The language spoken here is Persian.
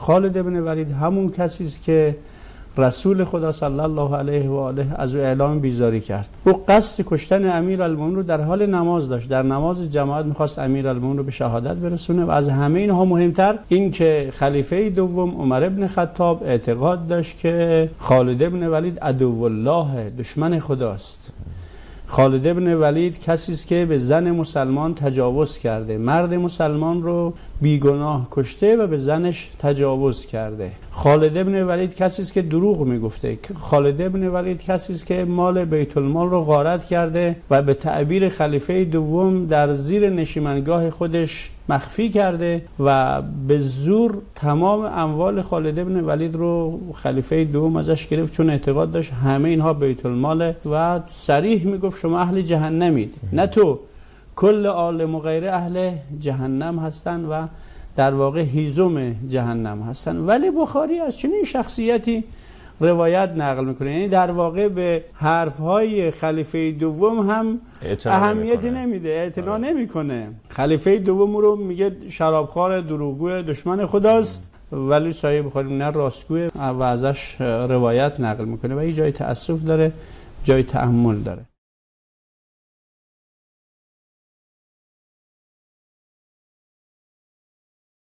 خالد ابن ولید همون کسی است که رسول خدا صلی الله علیه و آله از او اعلام بیزاری کرد. او قصد کشتن امیرالمومنین رو در حال نماز داشت. در نماز جماعت می‌خواست امیرالمومنین رو به شهادت برسونه و از همه اینها مهمتر این که خلیفه دوم عمر ابن خطاب اعتقاد داشت که خالد ابن ولید عدو الله، دشمن خداست. خالد ابن ولید کسی است که به زن مسلمان تجاوز کرده، مرد مسلمان رو بیگناه کشته و به زنش تجاوز کرده. خالد ابن ولید کسی است که دروغ میگفته. خالد ابن ولید کسی است که مال بیت المال رو غارت کرده و به تعبیر خلیفه دوم در زیر نشیمنگاه خودش مخفی کرده و به زور تمام اموال خالد ابن ولید رو خلیفه دوم ازش گرفت، چون اعتقاد داشت همه اینها بیت الماله و صریح میگفت شما اهل جهنمید، نه تو، کل عالم و غیره اهل جهنم هستن و در واقع هیزم جهنم هستن. ولی بخاری از چنین شخصیتی روایت نقل میکنه، یعنی در واقع به حرفهای خلیفه دوم هم اهمیتی نمیده، اعتنا نمیکنه. خلیفه دوم رو میگه شرابخوار، دروغگو، دشمن خداست، ولی صحیح بخاری نه، راستگوه و ازش روایت نقل میکنه و این جای تأسف داره، جای تأمل داره.